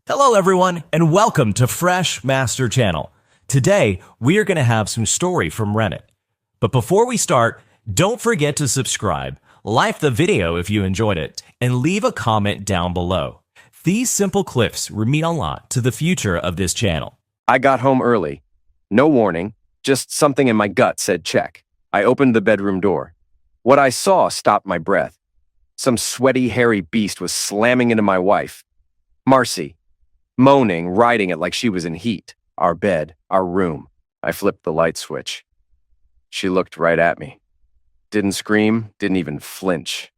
Hello everyone and welcome to Fresh Master Channel. Today we are going to have some story from Reddit. But before we start, don't forget to subscribe, like the video if you enjoyed it, and leave a comment down below. These simple clips mean a lot to the future of this channel. I got home early. No warning, just something in my gut said check. I opened the bedroom door. What I saw stopped my breath. Some sweaty, hairy beast was slamming into my wife, Marcy, moaning, riding it like she was in heat. Our bed, our room. I flipped the light switch. She looked right at me. Didn't scream, didn't even flinch.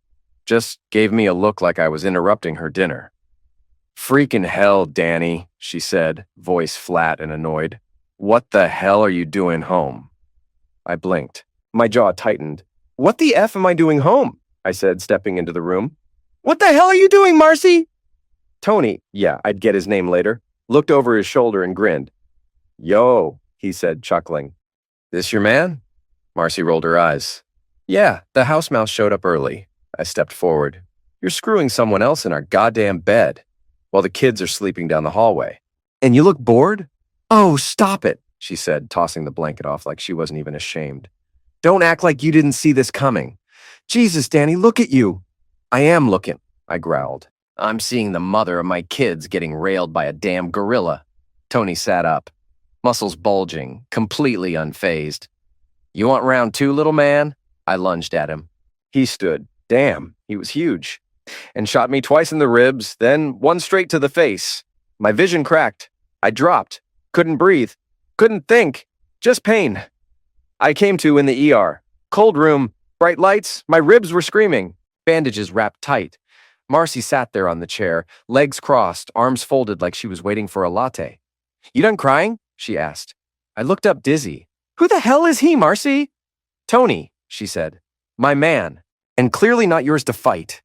Just gave me a look like I was interrupting her dinner. "Freaking hell, Danny," she said, voice flat and annoyed. "What the hell are you doing home?" I blinked. My jaw tightened. "What the F am I doing home?" I said, stepping into the room. "What the hell are you doing, Marcy?" Tony, yeah, I'd get his name later, looked over his shoulder and grinned. "Yo," he said, chuckling. "This your man?" Marcy rolled her eyes. "Yeah, the house mouse showed up early." I stepped forward. "You're screwing someone else in our goddamn bed while the kids are sleeping down the hallway. And you look bored?" "Oh, stop it," she said, tossing the blanket off like she wasn't even ashamed. "Don't act like you didn't see this coming. Jesus, Danny, look at you." "I am looking," I growled. "I'm seeing the mother of my kids getting railed by a damn gorilla." Tony sat up, muscles bulging, completely unfazed. "You want round two, little man?" I lunged at him. He stood. Damn, he was huge. And shot me twice in the ribs, then one straight to the face. My vision cracked. I dropped. Couldn't breathe. Couldn't think. Just pain. I came to in the ER. Cold room, bright lights, my ribs were screaming. Bandages wrapped tight. Marcy sat there on the chair, legs crossed, arms folded like she was waiting for a latte. "You done crying?" she asked. I looked up dizzy. "Who the hell is he, Marcy?" "Tony," she said. "My man, and clearly not yours to fight."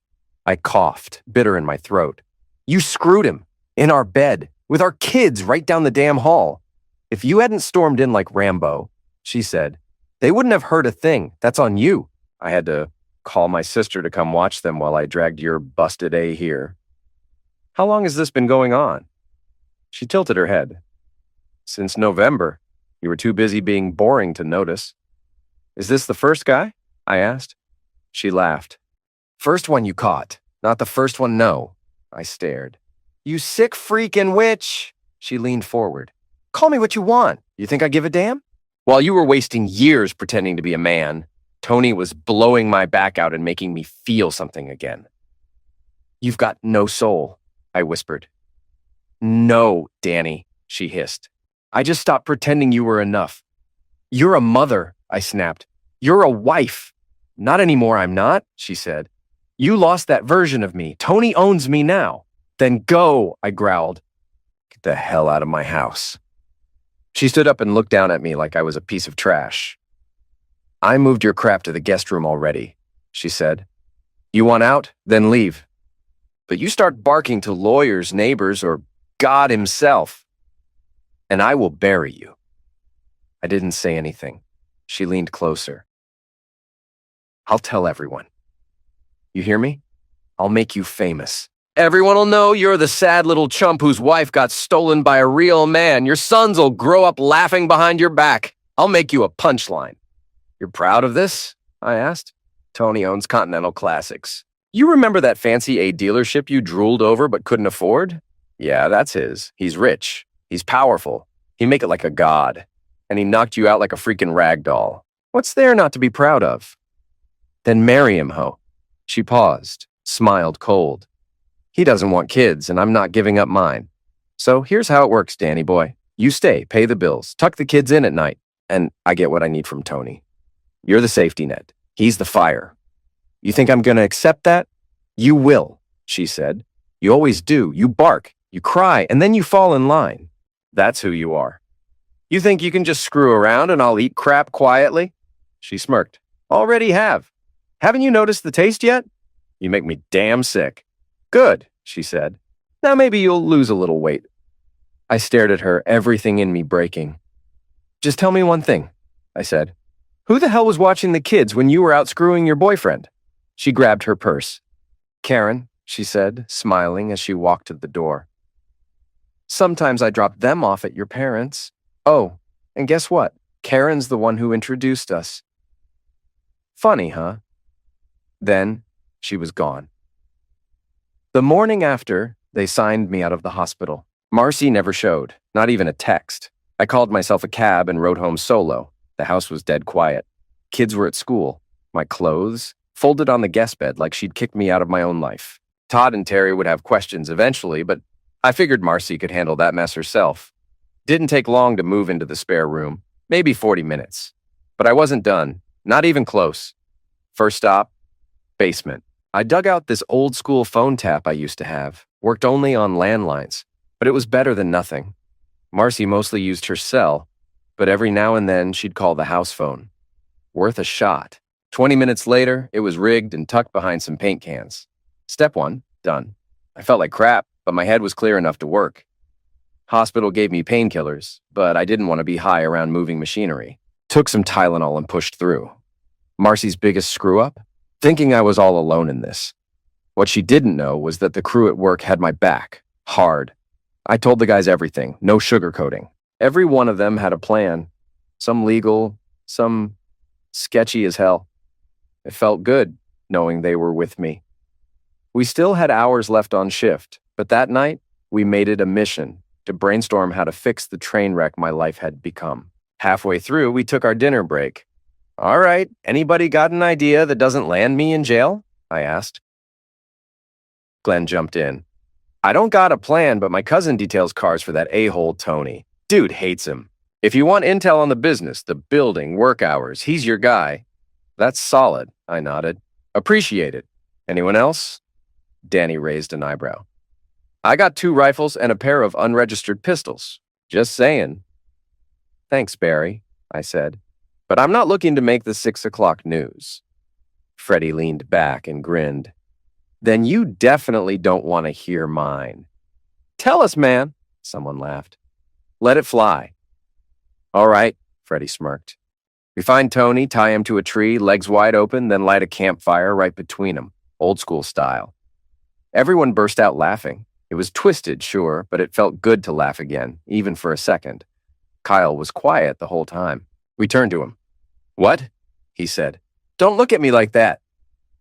I coughed, bitter in my throat. "You screwed him, in our bed, with our kids right down the damn hall. If you hadn't stormed in like Rambo," she said, "they wouldn't have heard a thing. That's on you." I had to call my sister to come watch them while I dragged your busted A here. "How long has this been going on?" She tilted her head. "Since November. You were too busy being boring to notice." "Is this the first guy?" I asked. She laughed. "First one you caught, not the first one, no." I stared. "You sick freaking witch." She leaned forward. "Call me what you want. You think I give a damn?" "While you were wasting years pretending to be a man, Tony was blowing my back out and making me feel something again." "You've got no soul," I whispered. "No, Danny," she hissed. "I just stopped pretending you were enough." "You're a mother," I snapped. "You're a wife." "Not anymore, I'm not," she said. "You lost that version of me. Tony owns me now." "Then go," I growled. "Get the hell out of my house." She stood up and looked down at me like I was a piece of trash. "I moved your crap to the guest room already," she said. "You want out? Then leave. But you start barking to lawyers, neighbors, or God himself, and I will bury you." I didn't say anything. She leaned closer. "I'll tell everyone. You hear me? I'll make you famous. Everyone'll know you're the sad little chump whose wife got stolen by a real man. Your sons'll grow up laughing behind your back. I'll make you a punchline." "You're proud of this?" I asked. "Tony owns Continental Classics. You remember that fancy A dealership you drooled over but couldn't afford? Yeah, that's his. He's rich. He's powerful. He'd make it like a god. And he knocked you out like a freaking rag doll. What's there not to be proud of?" "Then marry him, ho." She paused, smiled cold. "He doesn't want kids, and I'm not giving up mine. So here's how it works, Danny boy. You stay, pay the bills, tuck the kids in at night, and I get what I need from Tony. You're the safety net. He's the fire. You think I'm going to accept that?" "You will," she said. "You always do. You bark, you cry, and then you fall in line. That's who you are. You think you can just screw around and I'll eat crap quietly?" She smirked. "Already have. Haven't you noticed the taste yet? You make me damn sick." "Good," she said. "Now maybe you'll lose a little weight." I stared at her, everything in me breaking. "Just tell me one thing," I said. "Who the hell was watching the kids when you were out screwing your boyfriend?" She grabbed her purse. "Karen," she said, smiling as she walked to the door. Sometimes I drop them off at your parents'. Oh, and guess what? Karen's the one who introduced us. Funny, huh? Then she was gone. The morning after, they signed me out of the hospital. Marcy never showed, not even a text. I called myself a cab and rode home solo. The house was dead quiet. Kids were at school. My clothes folded on the guest bed like she'd kicked me out of my own life. Todd and Terry would have questions eventually, but I figured Marcy could handle that mess herself. Didn't take long to move into the spare room, maybe 40 minutes. But I wasn't done, not even close. First stop, basement. I dug out this old school phone tap I used to have, worked only on landlines, but it was better than nothing. Marcy mostly used her cell, but every now and then she'd call the house phone. Worth a shot. 20 minutes later, it was rigged and tucked behind some paint cans. Step one, done. I felt like crap, but my head was clear enough to work. Hospital gave me painkillers, but I didn't want to be high around moving machinery. Took some Tylenol and pushed through. Marcy's biggest screw-up? Thinking I was all alone in this. What she didn't know was that the crew at work had my back, hard. I told the guys everything, no sugarcoating. Every one of them had a plan. Some legal, some sketchy as hell. It felt good, knowing they were with me. We still had hours left on shift, but that night, we made it a mission to brainstorm how to fix the train wreck my life had become. Halfway through, we took our dinner break. All right, anybody got an idea that doesn't land me in jail? I asked. Glenn jumped in. I don't got a plan, but my cousin details cars for that a-hole Tony. Dude hates him. If you want intel on the business, the building, work hours, he's your guy. That's solid, I nodded. Appreciate it. Anyone else? Danny raised an eyebrow. I got 2 rifles and a pair of unregistered pistols. Just saying. Thanks, Barry, I said. But I'm not looking to make the 6 o'clock news. Freddie leaned back and grinned. Then you definitely don't want to hear mine. Tell us, man, someone laughed. Let it fly. All right, Freddie smirked. We find Tony, tie him to a tree, legs wide open, then light a campfire right between them, old school style. Everyone burst out laughing. It was twisted, sure, but it felt good to laugh again, even for a second. Kyle was quiet the whole time. We turned to him. What? He said. Don't look at me like that.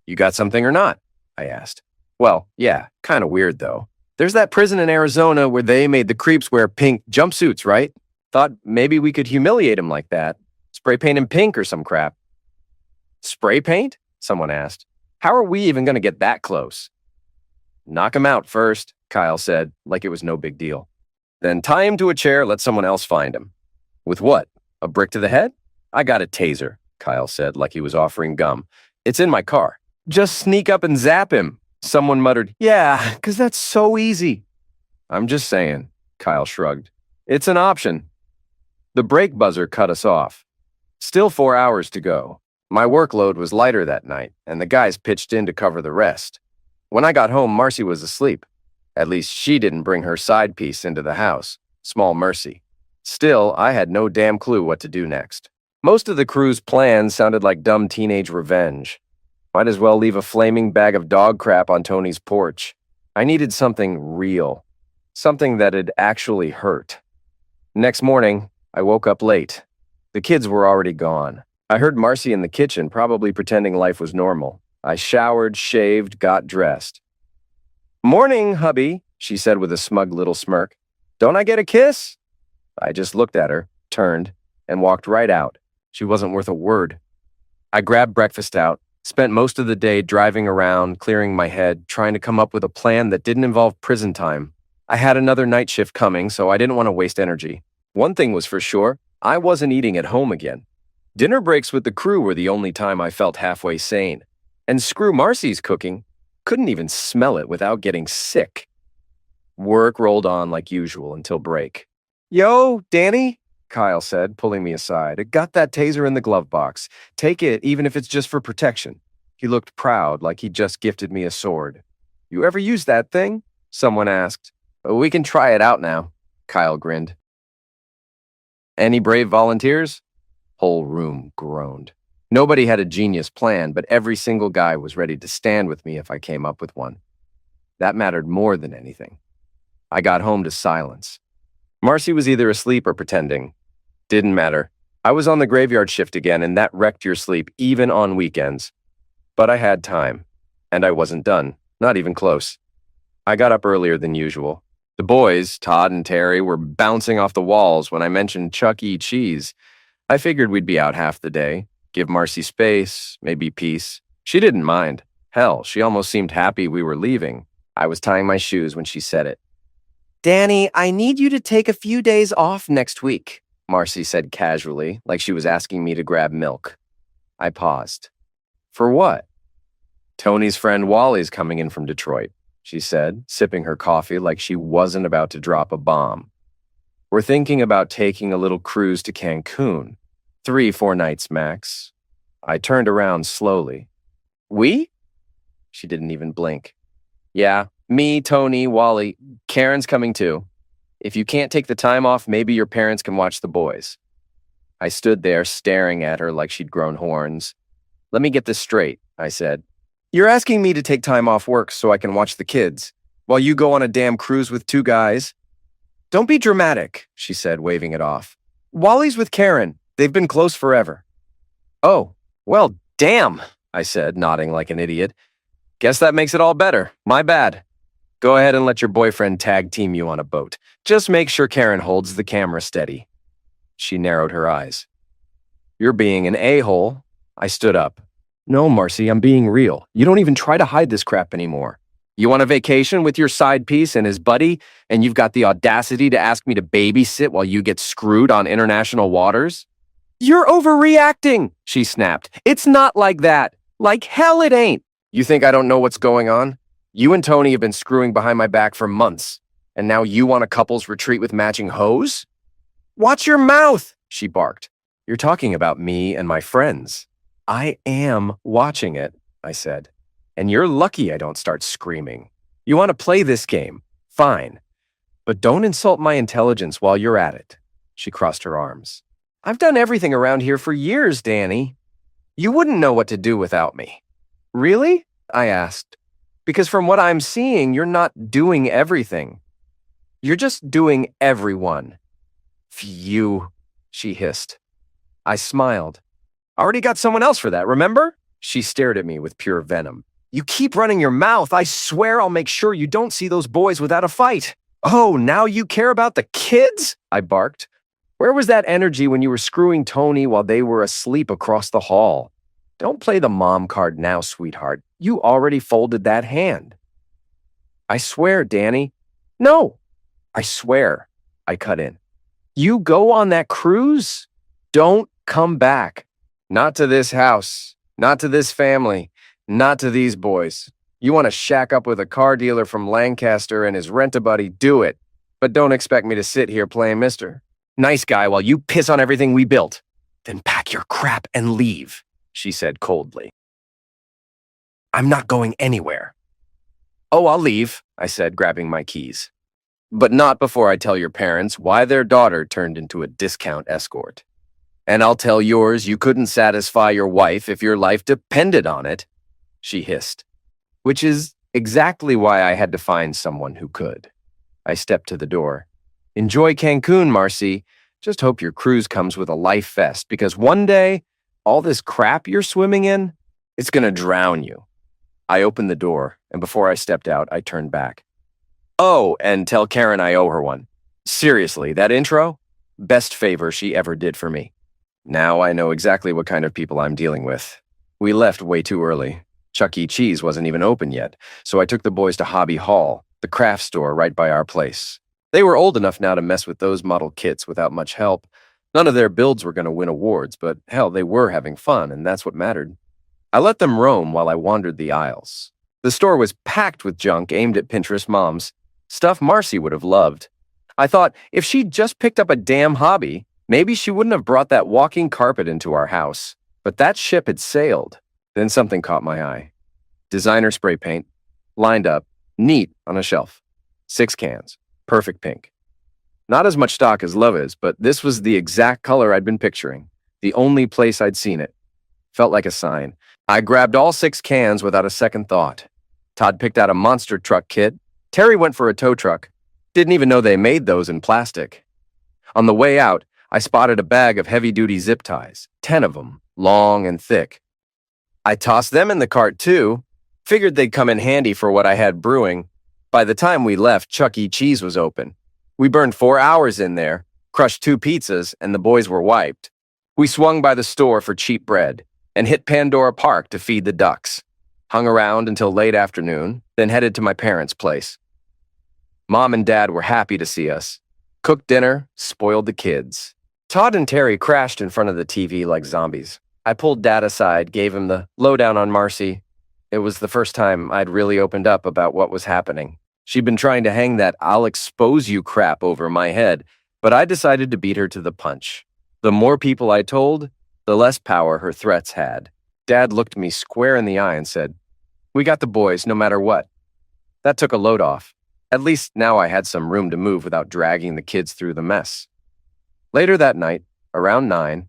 You got something or not? I asked. Well, yeah, kind of weird though. There's that prison in Arizona where they made the creeps wear pink jumpsuits, right? Thought maybe we could humiliate him like that. Spray paint him pink or some crap. Spray paint? Someone asked. How are we even going to get that close? Knock him out first, Kyle said, like it was no big deal. Then tie him to a chair, let someone else find him. With what? A brick to the head? I got a taser, Kyle said, like he was offering gum. It's in my car. Just sneak up and zap him. Someone muttered, yeah, 'cause that's so easy. I'm just saying, Kyle shrugged. It's an option. The brake buzzer cut us off. Still 4 hours to go. My workload was lighter that night, and the guys pitched in to cover the rest. When I got home, Marcy was asleep. At least she didn't bring her side piece into the house. Small mercy. Still, I had no damn clue what to do next. Most of the crew's plans sounded like dumb teenage revenge. Might as well leave a flaming bag of dog crap on Tony's porch. I needed something real. Something that'd actually hurt. Next morning, I woke up late. The kids were already gone. I heard Marcy in the kitchen, probably pretending life was normal. I showered, shaved, got dressed. Morning, hubby, she said with a smug little smirk. Don't I get a kiss? I just looked at her, turned, and walked right out. She wasn't worth a word. I grabbed breakfast out, spent most of the day driving around, clearing my head, trying to come up with a plan that didn't involve prison time. I had another night shift coming, so I didn't want to waste energy. One thing was for sure, I wasn't eating at home again. Dinner breaks with the crew were the only time I felt halfway sane. And screw Marcy's cooking. Couldn't even smell it without getting sick. Work rolled on like usual until break. Yo, Danny, Kyle said, pulling me aside. I got that taser in the glove box. Take it, even if it's just for protection. He looked proud, like he'd just gifted me a sword. You ever use that thing? Someone asked. We can try it out now, Kyle grinned. Any brave volunteers? Whole room groaned. Nobody had a genius plan, but every single guy was ready to stand with me if I came up with one. That mattered more than anything. I got home to silence. Marcy was either asleep or pretending. Didn't matter. I was on the graveyard shift again, and that wrecked your sleep, even on weekends. But I had time, and I wasn't done, not even close. I got up earlier than usual. The boys, Todd and Terry, were bouncing off the walls when I mentioned Chuck E. Cheese. I figured we'd be out half the day, give Marcy space, maybe peace. She didn't mind. Hell, she almost seemed happy we were leaving. I was tying my shoes when she said it. "Danny, I need you to take a few days off next week," Marcy said casually, like she was asking me to grab milk. I paused. "For what?" "Tony's friend Wally's coming in from Detroit," she said, sipping her coffee like she wasn't about to drop a bomb. "We're thinking about taking a little cruise to Cancun. 3-4 nights max." I turned around slowly. "We?" She didn't even blink. "Yeah, me, Tony, Wally. Karen's coming too. If you can't take the time off, maybe your parents can watch the boys." I stood there staring at her like she'd grown horns. "Let me get this straight," I said. "You're asking me to take time off work so I can watch the kids, while you go on a damn cruise with 2 guys? Don't be dramatic," she said, waving it off. "Wally's with Karen. They've been close forever." "Oh, well, damn," I said, nodding like an idiot. "Guess that makes it all better. My bad. Go ahead and let your boyfriend tag team you on a boat. Just make sure Karen holds the camera steady." She narrowed her eyes. "You're being an a-hole." I stood up. "No, Marcy, I'm being real. You don't even try to hide this crap anymore. You on a vacation with your side piece and his buddy, and you've got the audacity to ask me to babysit while you get screwed on international waters?" "You're overreacting," she snapped. "It's not like that. Like hell it ain't. You think I don't know what's going on? You and Tony have been screwing behind my back for months, and now you want a couple's retreat with matching hose? Watch your mouth," she barked. "You're talking about me and my friends." "I am watching it," I said. "And you're lucky I don't start screaming. You want to play this game? Fine. But don't insult my intelligence while you're at it." She crossed her arms. "I've done everything around here for years, Danny. You wouldn't know what to do without me." "Really?" I asked. "Because from what I'm seeing, you're not doing everything. You're just doing everyone." "Phew," she hissed. I smiled. "Already got someone else for that, remember?" She stared at me with pure venom. "You keep running your mouth. I swear I'll make sure you don't see those boys without a fight." "Oh, now you care about the kids?" I barked. "Where was that energy when you were screwing Tony while they were asleep across the hall? Don't play the mom card now, sweetheart. You already folded that hand." "I swear, Danny." "No, I swear," I cut in. "You go on that cruise? Don't come back. Not to this house, not to this family, not to these boys. You want to shack up with a car dealer from Lancaster and his rent-a-buddy, do it. But don't expect me to sit here playing Mr. Nice Guy while you piss on everything we built. Then pack your crap and leave," she said coldly. "I'm not going anywhere." "Oh, I'll leave," I said, grabbing my keys. "But not before I tell your parents why their daughter turned into a discount escort. And I'll tell yours you couldn't satisfy your wife if your life depended on it," she hissed. Which is exactly why I had to find someone who could. I stepped to the door. "Enjoy Cancun, Marcy. Just hope your cruise comes with a life vest, because one day, all this crap you're swimming in, it's gonna drown you." I opened the door, and before I stepped out, I turned back. "Oh, and tell Karen I owe her one. Seriously, that intro? Best favor she ever did for me." Now I know exactly what kind of people I'm dealing with. We left way too early. Chuck E. Cheese wasn't even open yet, so I took the boys to Hobby Hall, the craft store right by our place. They were old enough now to mess with those model kits without much help. None of their builds were going to win awards, but hell, they were having fun, and that's what mattered. I let them roam while I wandered the aisles. The store was packed with junk aimed at Pinterest moms, stuff Marcy would have loved. I thought, if she'd just picked up a damn hobby, maybe she wouldn't have brought that walking carpet into our house. But that ship had sailed. Then something caught my eye. Designer spray paint, lined up, neat on a shelf. 6 cans, perfect pink. Not as much stock as Love is, but this was the exact color I'd been picturing. The only place I'd seen it. Felt like a sign. I grabbed all 6 cans without a second thought. Todd picked out a monster truck kit. Terry went for a tow truck. Didn't even know they made those in plastic. On the way out, I spotted a bag of heavy-duty zip ties, 10 of them, long and thick. I tossed them in the cart too, figured they'd come in handy for what I had brewing. By the time we left, Chuck E. Cheese was open. We burned 4 hours in there, crushed 2 pizzas, and the boys were wiped. We swung by the store for cheap bread and hit Pandora Park to feed the ducks. Hung around until late afternoon, then headed to my parents' place. Mom and Dad were happy to see us. Cooked dinner, spoiled the kids. Todd and Terry crashed in front of the TV like zombies. I pulled Dad aside, gave him the lowdown on Marcy. It was the first time I'd really opened up about what was happening. She'd been trying to hang that "I'll expose you" crap over my head, but I decided to beat her to the punch. The more people I told, the less power her threats had. Dad looked me square in the eye and said, "We got the boys, no matter what." That took a load off. At least now I had some room to move without dragging the kids through the mess. Later that night, around 9,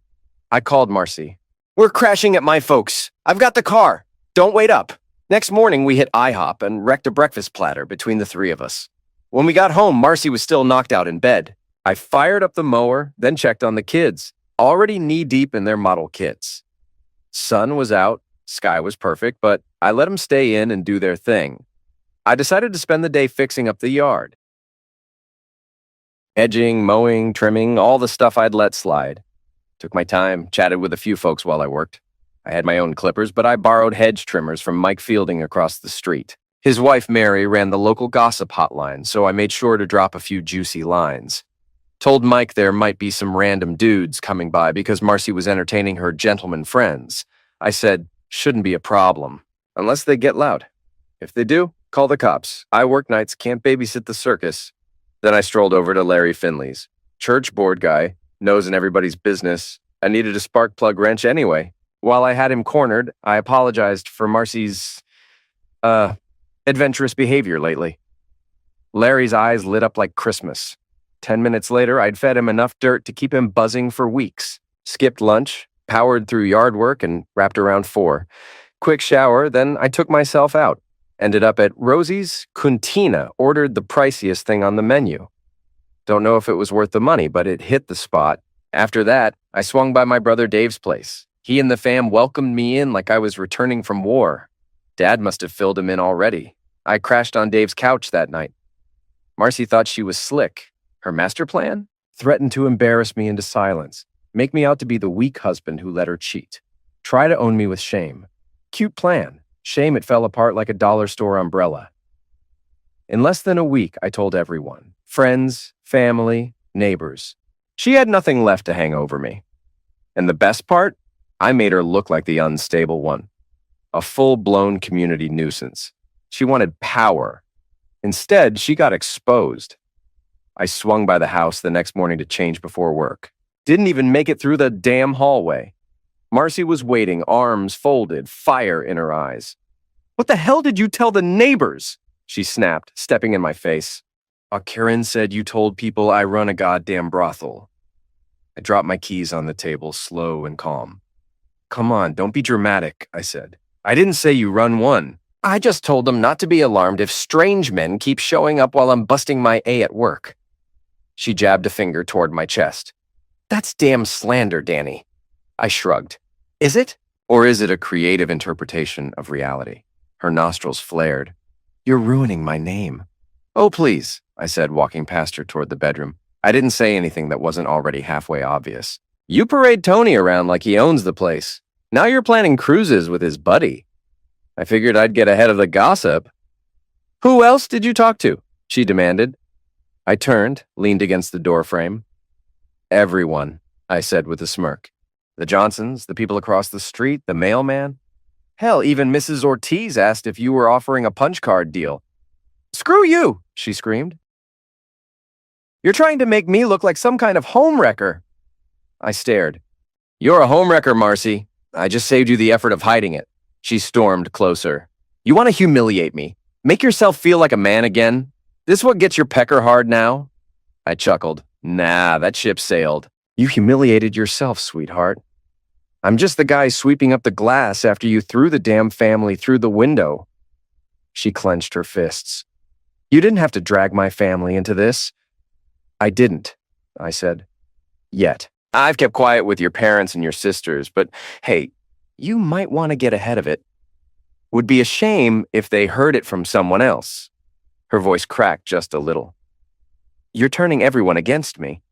I called Marcy. "We're crashing at my folks. I've got the car. Don't wait up." Next morning, we hit IHOP and wrecked a breakfast platter between the 3 of us. When we got home, Marcy was still knocked out in bed. I fired up the mower, then checked on the kids, already knee-deep in their model kits. Sun was out, sky was perfect, but I let them stay in and do their thing. I decided to spend the day fixing up the yard. Edging, mowing, trimming, all the stuff I'd let slide. Took my time, chatted with a few folks while I worked. I had my own clippers, but I borrowed hedge trimmers from Mike Fielding across the street. His wife, Mary, ran the local gossip hotline, so I made sure to drop a few juicy lines. Told Mike there might be some random dudes coming by because Marcy was entertaining her gentleman friends. I said, shouldn't be a problem, unless they get loud. If they do, call the cops. I work nights, can't babysit the circus. Then I strolled over to Larry Finley's. Church board guy, nose in everybody's business. I needed a spark plug wrench anyway. While I had him cornered, I apologized for Marcy's, adventurous behavior lately. Larry's eyes lit up like Christmas. 10 minutes later, I'd fed him enough dirt to keep him buzzing for weeks. Skipped lunch, powered through yard work, and wrapped around 4. Quick shower, then I took myself out. Ended up at Rosie's Cantina, ordered the priciest thing on the menu. Don't know if it was worth the money, but it hit the spot. After that, I swung by my brother Dave's place. He and the fam welcomed me in like I was returning from war. Dad must have filled him in already. I crashed on Dave's couch that night. Marcy thought she was slick. Her master plan? Threatened to embarrass me into silence. Make me out to be the weak husband who let her cheat. Try to own me with shame. Cute plan. Shame it fell apart like a dollar store umbrella. In less than a week, I told everyone. Friends, family, neighbors. She had nothing left to hang over me. And the best part? I made her look like the unstable one. A full-blown community nuisance. She wanted power. Instead, she got exposed. I swung by the house the next morning to change before work. Didn't even make it through the damn hallway. Marcy was waiting, arms folded, fire in her eyes. "What the hell did you tell the neighbors?" she snapped, stepping in my face. "Karen said you told people I run a goddamn brothel." I dropped my keys on the table, slow and calm. "Come on, don't be dramatic," I said. "I didn't say you run one. I just told them not to be alarmed if strange men keep showing up while I'm busting my A at work." She jabbed a finger toward my chest. "That's damn slander, Danny." I shrugged. "Is it? Or is it a creative interpretation of reality?" Her nostrils flared. "You're ruining my name." "Oh, please," I said, walking past her toward the bedroom. I didn't say anything that wasn't already halfway obvious. "You parade Tony around like he owns the place. Now you're planning cruises with his buddy." I figured I'd get ahead of the gossip. "Who else did you talk to?" she demanded. I turned, leaned against the doorframe. "Everyone," I said with a smirk. "The Johnsons, the people across the street, the mailman. Hell, even Mrs. Ortiz asked if you were offering a punch card deal." "Screw you," she screamed. "You're trying to make me look like some kind of homewrecker." I stared. "You're a homewrecker, Marcy. I just saved you the effort of hiding it." She stormed closer. "You want to humiliate me? Make yourself feel like a man again? This what gets your pecker hard now?" I chuckled. "Nah, that ship sailed. You humiliated yourself, sweetheart. I'm just the guy sweeping up the glass after you threw the damn family through the window." She clenched her fists. You didn't have to drag my family into this. I didn't, I said. Yet. I've kept quiet with your parents and your sisters, but hey, you might want to get ahead of it. Would be a shame if they heard it from someone else. Her voice cracked just a little. You're turning everyone against me.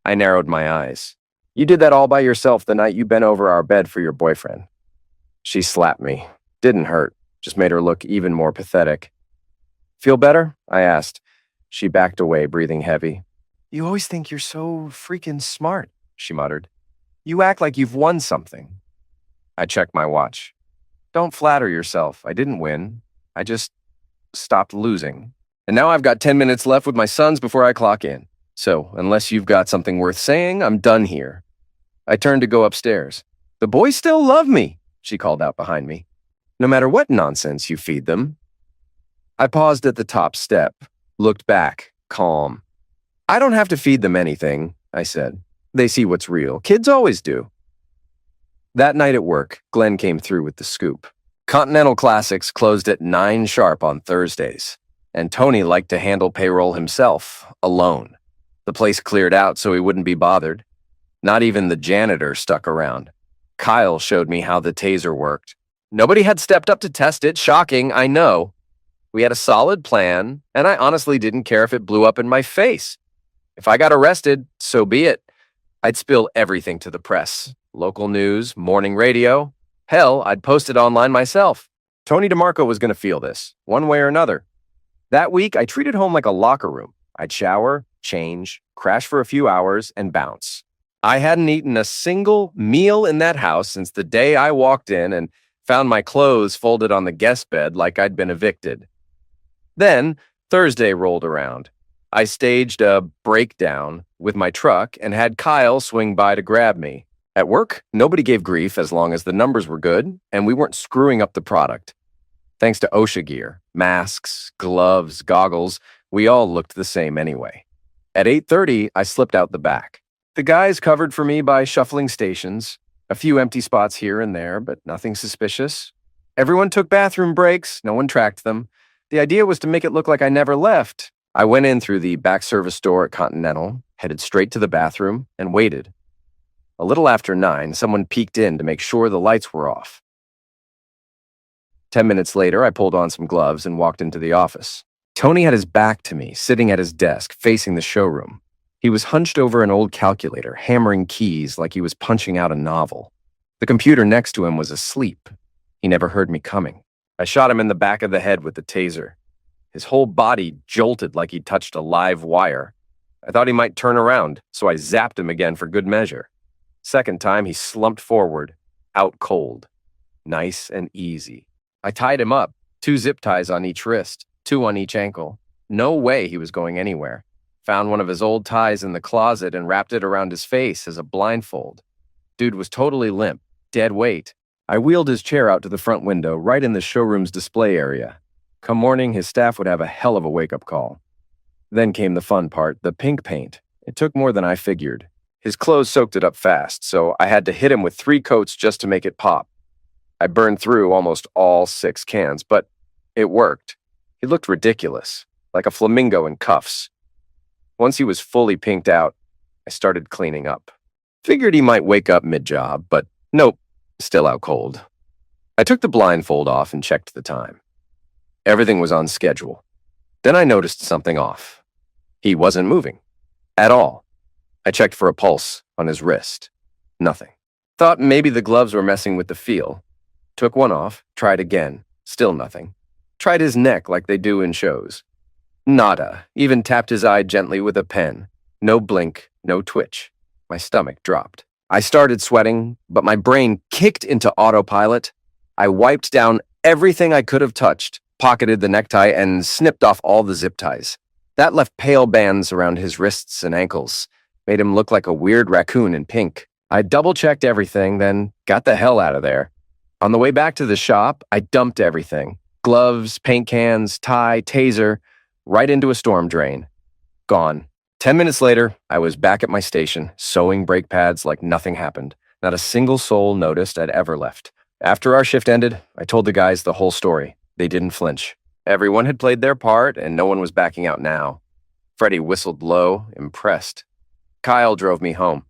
I narrowed my eyes. You did that all by yourself the night you bent over our bed for your boyfriend. She slapped me. Didn't hurt, just made her look even more pathetic. Feel better? I asked. She backed away, breathing heavy. You always think you're so freaking smart, she muttered. You act like you've won something. I checked my watch. Don't flatter yourself. I didn't win. I just stopped losing. And now I've got 10 minutes left with my sons before I clock in. So, unless you've got something worth saying, I'm done here. I turned to go upstairs. The boys still love me, she called out behind me. No matter what nonsense you feed them. I paused at the top step, looked back, calm. I don't have to feed them anything, I said. They see what's real. Kids always do. That night at work, Glenn came through with the scoop. Continental Classics closed at 9 sharp on Thursdays, and Tony liked to handle payroll himself, alone. The place cleared out so he wouldn't be bothered. Not even the janitor stuck around. Kyle showed me how the taser worked. Nobody had stepped up to test it. Shocking, I know. We had a solid plan, and I honestly didn't care if it blew up in my face. If I got arrested, so be it. I'd spill everything to the press. Local news, morning radio. Hell, I'd post it online myself. Tony DeMarco was going to feel this, one way or another. That week, I treated home like a locker room. I'd shower, change, crash for a few hours, and bounce. I hadn't eaten a single meal in that house since the day I walked in and found my clothes folded on the guest bed like I'd been evicted. Then, Thursday rolled around. I staged a breakdown with my truck and had Kyle swing by to grab me. At work, nobody gave grief as long as the numbers were good and we weren't screwing up the product. Thanks to OSHA gear, masks, gloves, goggles, we all looked the same anyway. At 8:30, I slipped out the back. The guys covered for me by shuffling stations, a few empty spots here and there, but nothing suspicious. Everyone took bathroom breaks, no one tracked them. The idea was to make it look like I never left. I went in through the back service door at Continental, headed straight to the bathroom, and waited. A little after 9, someone peeked in to make sure the lights were off. 10 minutes later, I pulled on some gloves and walked into the office. Tony had his back to me, sitting at his desk, facing the showroom. He was hunched over an old calculator, hammering keys like he was punching out a novel. The computer next to him was asleep. He never heard me coming. I shot him in the back of the head with the taser. His whole body jolted like he'd touched a live wire. I thought he might turn around, so I zapped him again for good measure. Second time, he slumped forward, out cold. Nice and easy. I tied him up, 2 zip ties on each wrist, 2 on each ankle. No way he was going anywhere. Found one of his old ties in the closet and wrapped it around his face as a blindfold. Dude was totally limp, dead weight. I wheeled his chair out to the front window, right in the showroom's display area. Come morning, his staff would have a hell of a wake-up call. Then came the fun part, the pink paint. It took more than I figured. His clothes soaked it up fast, so I had to hit him with 3 coats just to make it pop. I burned through almost all 6 cans, but it worked. He looked ridiculous, like a flamingo in cuffs. Once he was fully pinked out, I started cleaning up. Figured he might wake up mid-job, but nope, still out cold. I took the blindfold off and checked the time. Everything was on schedule. Then I noticed something off. He wasn't moving. At all. I checked for a pulse on his wrist. Nothing. Thought maybe the gloves were messing with the feel. Took one off, tried again. Still nothing. Tried his neck like they do in shows. Nada. Even tapped his eye gently with a pen. No blink, no twitch. My stomach dropped. I started sweating, but my brain kicked into autopilot. I wiped down everything I could have touched, pocketed the necktie, and snipped off all the zip ties. That left pale bands around his wrists and ankles. Made him look like a weird raccoon in pink. I double-checked everything, then got the hell out of there. On the way back to the shop, I dumped everything. Gloves, paint cans, tie, taser, right into a storm drain. Gone. 10 minutes later, I was back at my station, sewing brake pads like nothing happened. Not a single soul noticed I'd ever left. After our shift ended, I told the guys the whole story. They didn't flinch. Everyone had played their part, and no one was backing out now. Freddie whistled low, impressed. Kyle drove me home.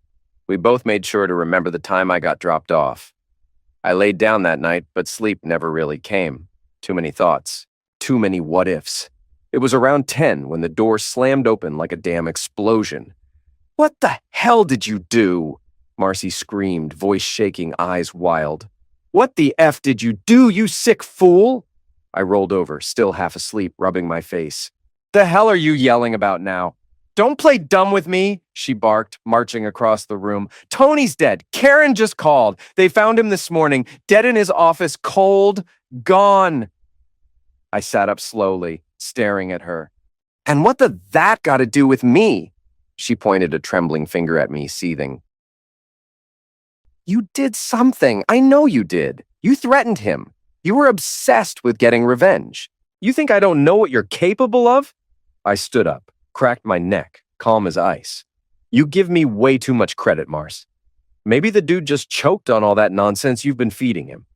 We both made sure to remember the time I got dropped off. I laid down that night, but sleep never really came. Too many thoughts. Too many what-ifs. It was around 10 when the door slammed open like a damn explosion. "What the hell did you do?" Marcy screamed, voice shaking, eyes wild. "What the F did you do, you sick fool?" I rolled over, still half asleep, rubbing my face. "The hell are you yelling about now?" "Don't play dumb with me," she barked, marching across the room. "Tony's dead. Karen just called. They found him this morning, dead in his office, cold, gone." I sat up slowly, staring at her. "And what the that got to do with me?" She pointed a trembling finger at me, seething. "You did something. I know you did. You threatened him. You were obsessed with getting revenge. You think I don't know what you're capable of?" I stood up, cracked my neck, calm as ice. "You give me way too much credit, Mars. Maybe the dude just choked on all that nonsense you've been feeding him.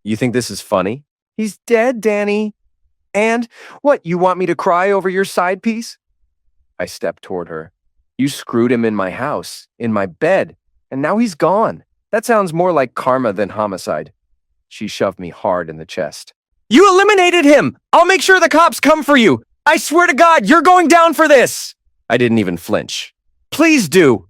You think this is funny? He's dead, Danny. And what, you want me to cry over your side piece?" I stepped toward her. "You screwed him in my house, in my bed, and now he's gone. That sounds more like karma than homicide." She shoved me hard in the chest. "You eliminated him! I'll make sure the cops come for you! I swear to God, you're going down for this!" I didn't even flinch. "Please do.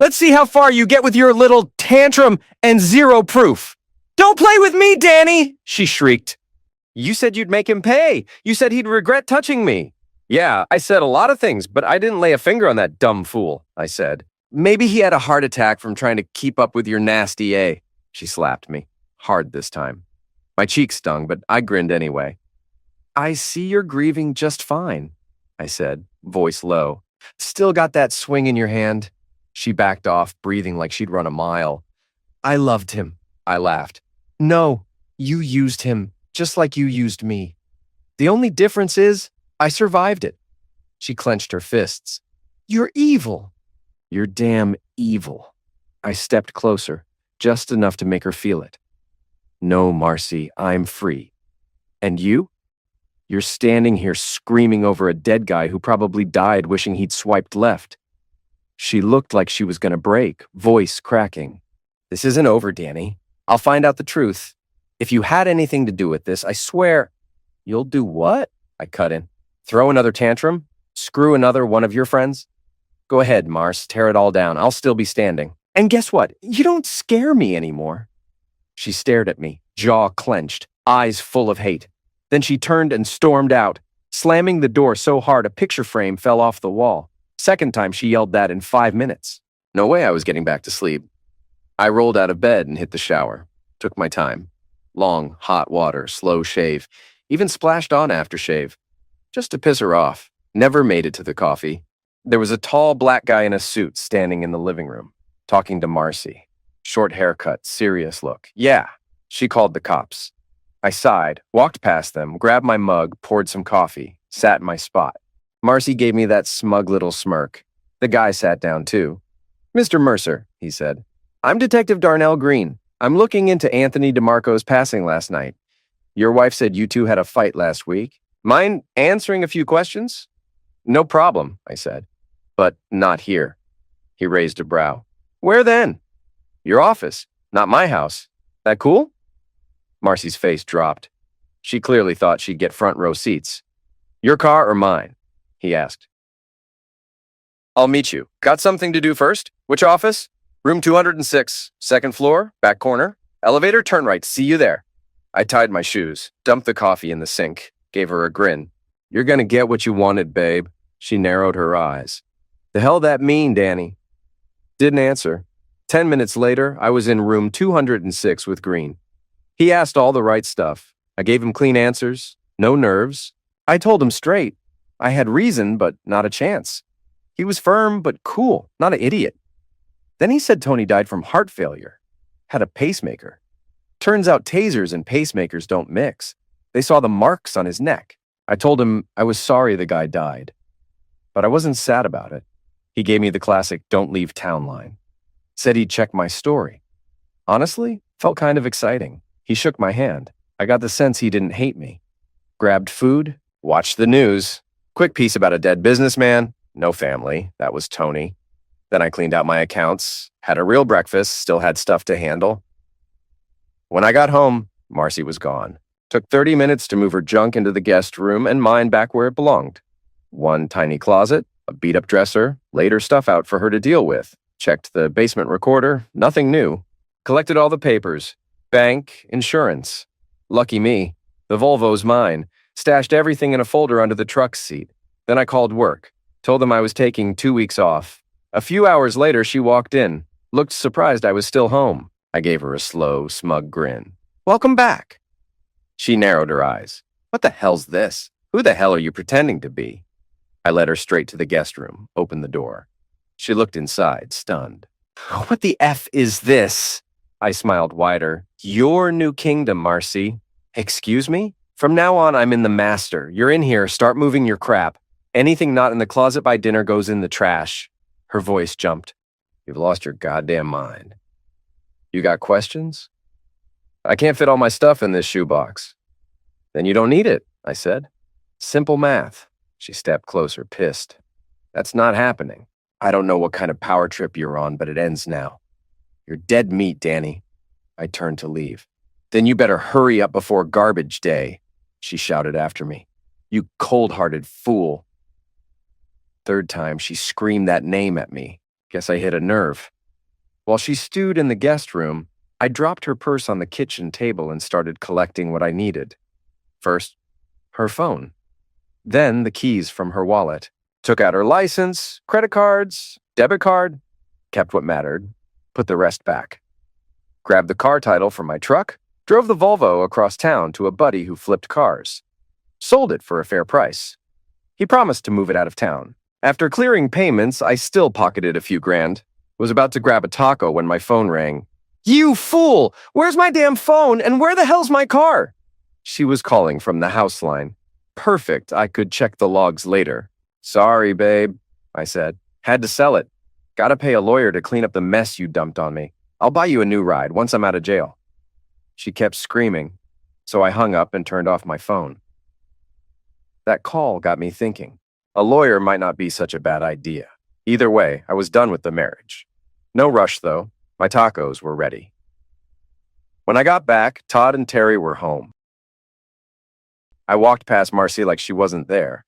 Let's see how far you get with your little tantrum and zero proof." "Don't play with me, Danny!" she shrieked. "You said you'd make him pay. You said he'd regret touching me." "Yeah, I said a lot of things, but I didn't lay a finger on that dumb fool," I said. "Maybe he had a heart attack from trying to keep up with your nasty A." She slapped me, hard this time. My cheek stung, but I grinned anyway. "I see you're grieving just fine," I said, voice low. "Still got that swing in your hand?" She backed off, breathing like she'd run a mile. "I loved him," I laughed. "No, you used him, just like you used me. The only difference is, I survived it." She clenched her fists. "You're evil." "You're damn evil." I stepped closer, just enough to make her feel it. "No, Marcy, I'm free. And you? You're standing here screaming over a dead guy who probably died wishing he'd swiped left." She looked like she was going to break, voice cracking. "This isn't over, Danny. I'll find out the truth. If you had anything to do with this, I swear—" "You'll do what?" I cut in. "Throw another tantrum? Screw another one of your friends? Go ahead, Mars, tear it all down. I'll still be standing. And guess what? You don't scare me anymore." She stared at me, jaw clenched, eyes full of hate. Then she turned and stormed out, slamming the door so hard a picture frame fell off the wall. Second time she yelled that in 5 minutes. No way I was getting back to sleep. I rolled out of bed and hit the shower. Took my time. Long, hot water, slow shave. Even splashed on aftershave. Just to piss her off. Never made it to the coffee. There was a tall black guy in a suit standing in the living room, talking to Marcy. Short haircut, serious look. Yeah, she called the cops. I sighed, walked past them, grabbed my mug, poured some coffee, sat in my spot. Marcy gave me that smug little smirk. The guy sat down too. "Mr. Mercer," he said, "I'm Detective Darnell Green. I'm looking into Anthony DeMarco's passing last night. Your wife said you two had a fight last week. Mind answering a few questions?" "No problem," I said. "But not here." He raised a brow. "Where then?" "Your office, not my house. That cool?" Marcy's face dropped. She clearly thought she'd get front row seats. "Your car or mine?" he asked. "I'll meet you. Got something to do first? Which office?" "Room 206, second floor, back corner. Elevator, turn right. See you there." I tied my shoes, dumped the coffee in the sink, gave her a grin. "You're gonna get what you wanted, babe." She narrowed her eyes. "The hell that mean, Danny?" Didn't answer. 10 minutes later, I was in room 206 with Green. He asked all the right stuff. I gave him clean answers, no nerves. I told him straight. I had reason, but not a chance. He was firm, but cool, not an idiot. Then he said Tony died from heart failure. Had a pacemaker. Turns out tasers and pacemakers don't mix. They saw the marks on his neck. I told him I was sorry the guy died. But I wasn't sad about it. He gave me the classic "don't leave town" line. Said he'd check my story. Honestly, felt kind of exciting. He shook my hand. I got the sense he didn't hate me. Grabbed food, watched the news. Quick piece about a dead businessman, no family, that was Tony. Then I cleaned out my accounts, had a real breakfast, still had stuff to handle. When I got home, Marcy was gone. Took 30 minutes to move her junk into the guest room and mine back where it belonged. One tiny closet, a beat-up dresser, laid her stuff out for her to deal with. Checked the basement recorder, nothing new. Collected all the papers. Bank, insurance. Lucky me. The Volvo's mine. Stashed everything in a folder under the truck seat. Then I called work. Told them I was taking 2 weeks off. A few hours later, she walked in. Looked surprised I was still home. I gave her a slow, smug grin. "Welcome back." She narrowed her eyes. "What the hell's this? Who the hell are you pretending to be?" I led her straight to the guest room, opened the door. She looked inside, stunned. "What the F is this?" I smiled wider. "Your new kingdom, Marcy." "Excuse me? From now on, I'm in the master. You're in here, start moving your crap. Anything not in the closet by dinner goes in the trash." Her voice jumped. "You've lost your goddamn mind. You got questions?" "I can't fit all my stuff in this shoebox." "Then you don't need it," I said. "Simple math." She stepped closer, pissed. "That's not happening. I don't know what kind of power trip you're on, but it ends now. You're dead meat, Danny." I turned to leave. "Then you better hurry up before garbage day," she shouted after me. "You cold-hearted fool." Third time, she screamed that name at me. Guess I hit a nerve. While she stewed in the guest room, I dropped her purse on the kitchen table and started collecting what I needed. First, her phone. Then the keys from her wallet. Took out her license, credit cards, debit card, kept what mattered, put the rest back. Grabbed the car title from my truck, drove the Volvo across town to a buddy who flipped cars. Sold it for a fair price. He promised to move it out of town. After clearing payments, I still pocketed a few grand. Was about to grab a taco when my phone rang. "You fool! Where's my damn phone, and where the hell's my car?" She was calling from the house line. Perfect, I could check the logs later. "Sorry, babe," I said. "Had to sell it. Gotta pay a lawyer to clean up the mess you dumped on me. I'll buy you a new ride once I'm out of jail." She kept screaming, so I hung up and turned off my phone. That call got me thinking. A lawyer might not be such a bad idea. Either way, I was done with the marriage. No rush, though. My tacos were ready. When I got back, Todd and Terry were home. I walked past Marcy like she wasn't there.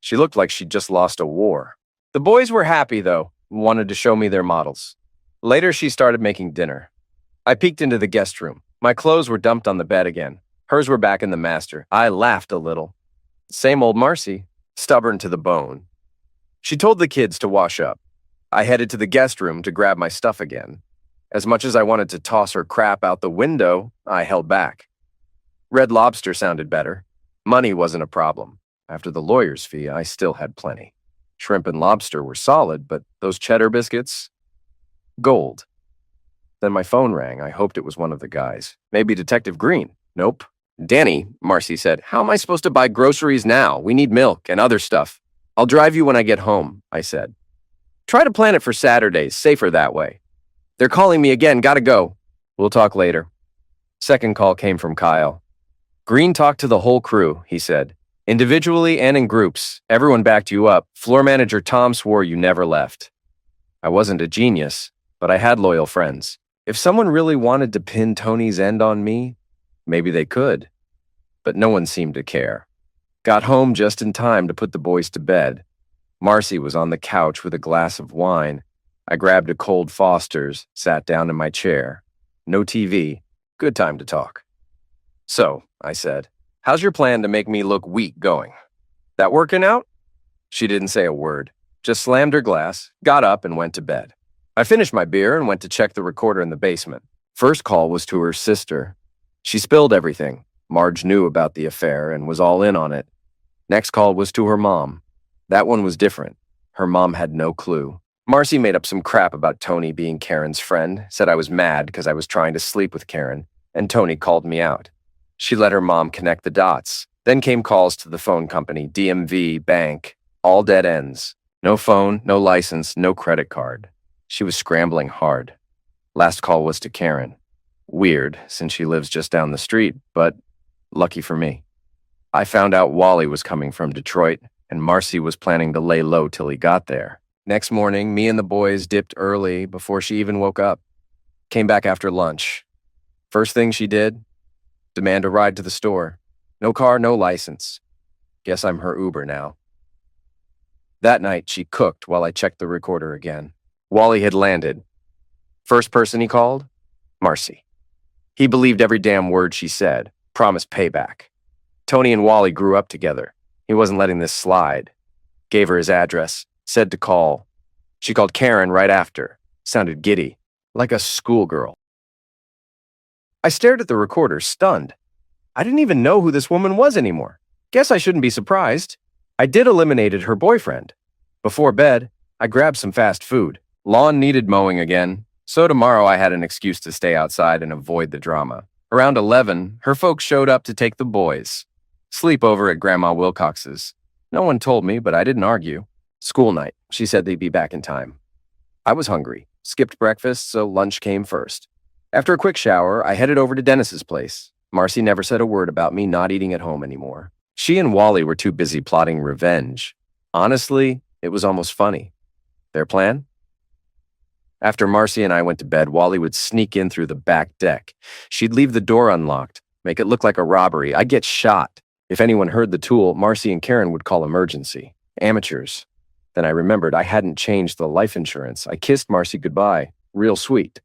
She looked like she'd just lost a war. The boys were happy, though, wanted to show me their models. Later, she started making dinner. I peeked into the guest room. My clothes were dumped on the bed again. Hers were back in the master. I laughed a little. Same old Marcy, stubborn to the bone. She told the kids to wash up. I headed to the guest room to grab my stuff again. As much as I wanted to toss her crap out the window, I held back. Red Lobster sounded better. Money wasn't a problem. After the lawyer's fee, I still had plenty. Shrimp and lobster were solid, but those cheddar biscuits? Gold. Then my phone rang. I hoped it was one of the guys. Maybe Detective Green. Nope. "Danny," Marcy said, "how am I supposed to buy groceries now? We need milk and other stuff." "I'll drive you when I get home," I said. "Try to plan it for Saturdays, safer that way." "They're calling me again, gotta go." "We'll talk later." Second call came from Kyle. "Green talked to the whole crew," he said. "Individually and in groups. Everyone backed you up. Floor manager Tom swore you never left." I wasn't a genius, but I had loyal friends. If someone really wanted to pin Tony's end on me, maybe they could. But no one seemed to care. Got home just in time to put the boys to bed. Marcy was on the couch with a glass of wine. I grabbed a cold Foster's, sat down in my chair. No TV. Good time to talk. "So," I said, "how's your plan to make me look weak going? That working out?" She didn't say a word, just slammed her glass, got up, and went to bed. I finished my beer and went to check the recorder in the basement. First call was to her sister. She spilled everything. Marge knew about the affair and was all in on it. Next call was to her mom. That one was different. Her mom had no clue. Marcy made up some crap about Tony being Karen's friend, said I was mad because I was trying to sleep with Karen, and Tony called me out. She let her mom connect the dots. Then came calls to the phone company, DMV, bank, all dead ends. No phone, no license, no credit card. She was scrambling hard. Last call was to Karen. Weird, since she lives just down the street, but lucky for me. I found out Wally was coming from Detroit, and Marcy was planning to lay low till he got there. Next morning, me and the boys dipped early before she even woke up. Came back after lunch. First thing she did, demand a ride to the store. No car, no license. Guess I'm her Uber now. That night, she cooked while I checked the recorder again. Wally had landed. First person he called? Marcy. He believed every damn word she said, promised payback. Tony and Wally grew up together. He wasn't letting this slide. Gave her his address, said to call. She called Karen right after. Sounded giddy, like a schoolgirl. I stared at the recorder, stunned. I didn't even know who this woman was anymore. Guess I shouldn't be surprised. I did eliminated her boyfriend. Before bed, I grabbed some fast food. Lawn needed mowing again, so tomorrow I had an excuse to stay outside and avoid the drama. Around 11, her folks showed up to take the boys. Sleepover at Grandma Wilcox's. No one told me, but I didn't argue. School night. She said they'd be back in time. I was hungry. Skipped breakfast, so lunch came first. After a quick shower, I headed over to Dennis's place. Marcy never said a word about me not eating at home anymore. She and Wally were too busy plotting revenge. Honestly, it was almost funny. Their plan? After Marcy and I went to bed, Wally would sneak in through the back deck. She'd leave the door unlocked, make it look like a robbery. I'd get shot. If anyone heard the tool, Marcy and Karen would call emergency. Amateurs. Then I remembered I hadn't changed the life insurance. I kissed Marcy goodbye. Real sweet.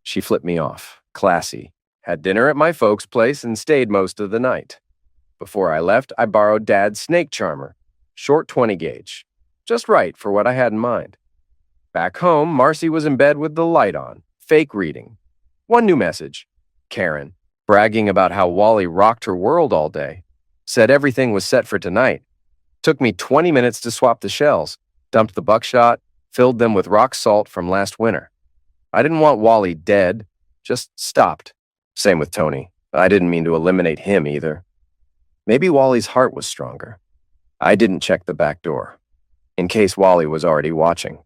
She flipped me off. Classy. Had dinner at my folks' place and stayed most of the night. Before I left, I borrowed Dad's snake charmer. Short 20 gauge. Just right for what I had in mind. Back home, Marcy was in bed with the light on. Fake reading. One new message. Karen. Bragging about how Wally rocked her world all day. Said everything was set for tonight. Took me 20 minutes to swap the shells. Dumped the buckshot. Filled them with rock salt from last winter. I didn't want Wally dead. Just stopped. Same with Tony. I didn't mean to eliminate him either. Maybe Wally's heart was stronger. I didn't check the back door. In case Wally was already watching.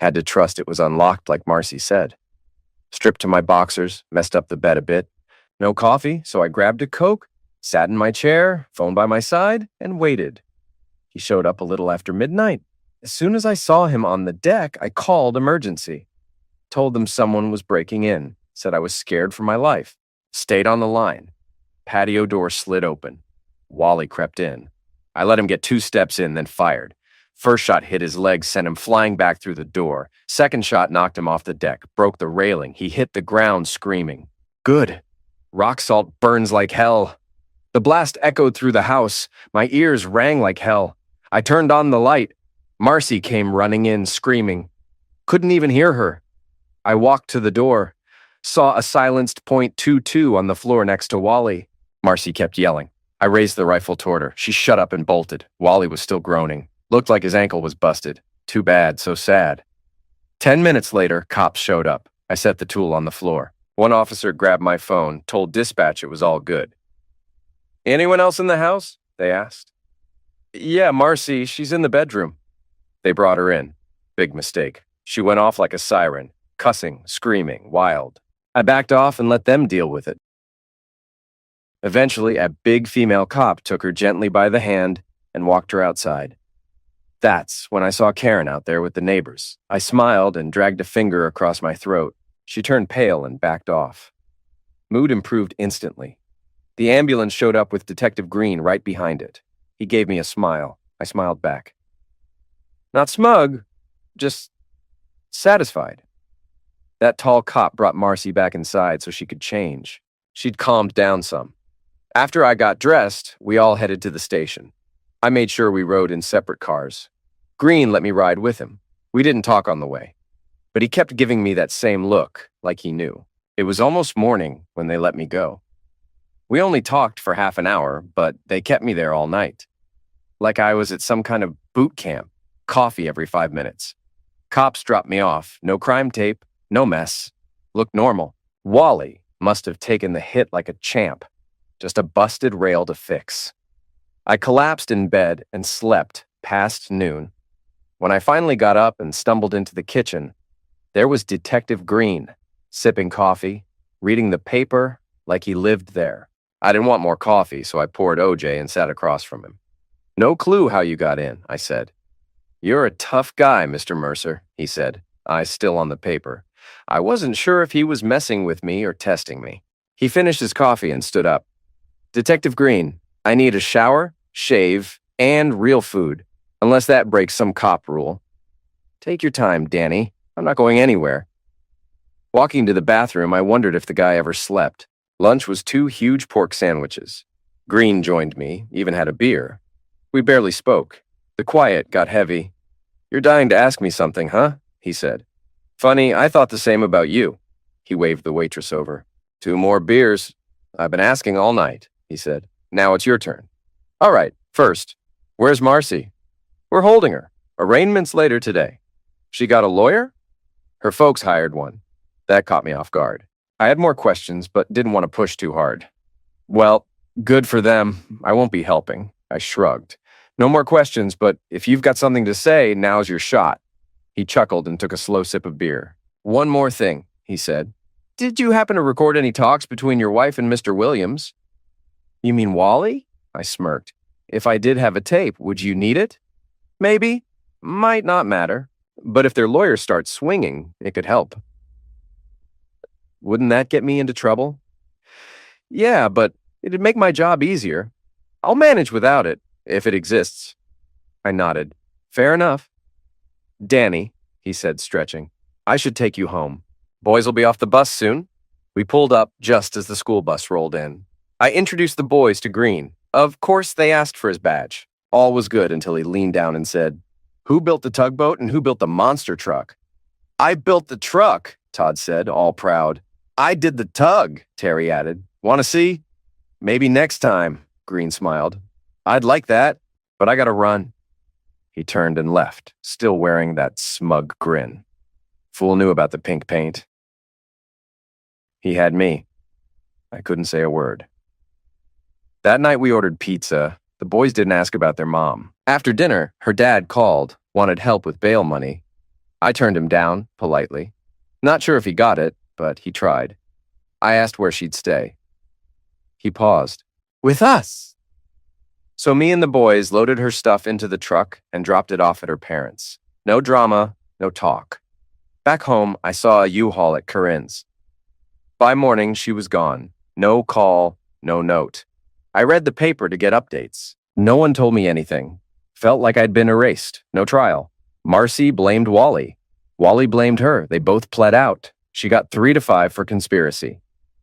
Had to trust it was unlocked like Marcy said. Stripped to my boxers, messed up the bed a bit. No coffee, so I grabbed a Coke, sat in my chair, phone by my side, and waited. He showed up a little after midnight. As soon as I saw him on the deck, I called emergency. Told them someone was breaking in. Said I was scared for my life. Stayed on the line. Patio door slid open. Wally crept in. I let him get 2 steps in, then fired. First shot hit his leg, sent him flying back through the door. Second shot knocked him off the deck, broke the railing. He hit the ground screaming. Good. Rock salt burns like hell. The blast echoed through the house. My ears rang like hell. I turned on the light. Marcy came running in, screaming. Couldn't even hear her. I walked to the door. Saw a silenced .22 on the floor next to Wally. Marcy kept yelling. I raised the rifle toward her. She shut up and bolted. Wally was still groaning. Looked like his ankle was busted. Too bad, so sad. 10 minutes later, cops showed up. I set the tool on the floor. One officer grabbed my phone, told dispatch it was all good. Anyone else in the house? They asked. Yeah, Marcy, she's in the bedroom. They brought her in. Big mistake. She went off like a siren, cussing, screaming, wild. I backed off and let them deal with it. Eventually, a big female cop took her gently by the hand and walked her outside. That's when I saw Karen out there with the neighbors. I smiled and dragged a finger across my throat. She turned pale and backed off. Mood improved instantly. The ambulance showed up with Detective Green right behind it. He gave me a smile. I smiled back. Not smug, just satisfied. That tall cop brought Marcy back inside so she could change. She'd calmed down some. After I got dressed, we all headed to the station. I made sure we rode in separate cars. Green let me ride with him. We didn't talk on the way. But he kept giving me that same look, like he knew. It was almost morning when they let me go. We only talked for half an hour, but they kept me there all night. Like I was at some kind of boot camp. Coffee every 5 minutes. Cops dropped me off. No crime tape. No mess. Looked normal. Wally must have taken the hit like a champ. Just a busted rail to fix. I collapsed in bed and slept past noon. When I finally got up and stumbled into the kitchen, there was Detective Green, sipping coffee, reading the paper like he lived there. I didn't want more coffee, so I poured OJ and sat across from him. No clue how you got in, I said. You're a tough guy, Mr. Mercer, he said, eyes still on the paper. I wasn't sure if he was messing with me or testing me. He finished his coffee and stood up. Detective Green, I need a shower, shave, and real food, unless that breaks some cop rule. Take your time, Danny. I'm not going anywhere. Walking to the bathroom, I wondered if the guy ever slept. Lunch was 2 huge pork sandwiches. Green joined me, even had a beer. We barely spoke. The quiet got heavy. You're dying to ask me something, huh? He said. Funny, I thought the same about you. He waved the waitress over. 2 more beers. I've been asking all night, he said. Now it's your turn. All right, first, where's Marcy? We're holding her. Arraignment's later today. She got a lawyer? Her folks hired one. That caught me off guard. I had more questions, but didn't want to push too hard. Well, good for them. I won't be helping. I shrugged. No more questions, but if you've got something to say, now's your shot. He chuckled and took a slow sip of beer. One more thing, he said. Did you happen to record any talks between your wife and Mr. Williams? You mean Wally? I smirked. If I did have a tape, would you need it? Maybe. Might not matter. But if their lawyers start swinging, it could help. Wouldn't that get me into trouble? Yeah, but it'd make my job easier. I'll manage without it, if it exists. I nodded. Fair enough. Danny, he said, stretching, I should take you home. Boys will be off the bus soon. We pulled up just as the school bus rolled in. I introduced the boys to Green. Of course, they asked for his badge. All was good until he leaned down and said, Who built the tugboat and who built the monster truck? I built the truck, Todd said, all proud. I did the tug, Terry added. Want to see? Maybe next time, Green smiled. I'd like that, but I gotta run. He turned and left, still wearing that smug grin. Fool knew about the pink paint. He had me. I couldn't say a word. That night we ordered pizza. The boys didn't ask about their mom. After dinner, her dad called, wanted help with bail money. I turned him down, politely. Not sure if he got it, but he tried. I asked where she'd stay. He paused. With us. So me and the boys loaded her stuff into the truck and dropped it off at her parents'. No drama, no talk. Back home, I saw a U-Haul at Corinne's. By morning, she was gone. No call, no note. I read the paper to get updates. No one told me anything. Felt like I'd been erased. No trial. Marcy blamed Wally. Wally blamed her. They both pled out. She got 3 to 5 for conspiracy.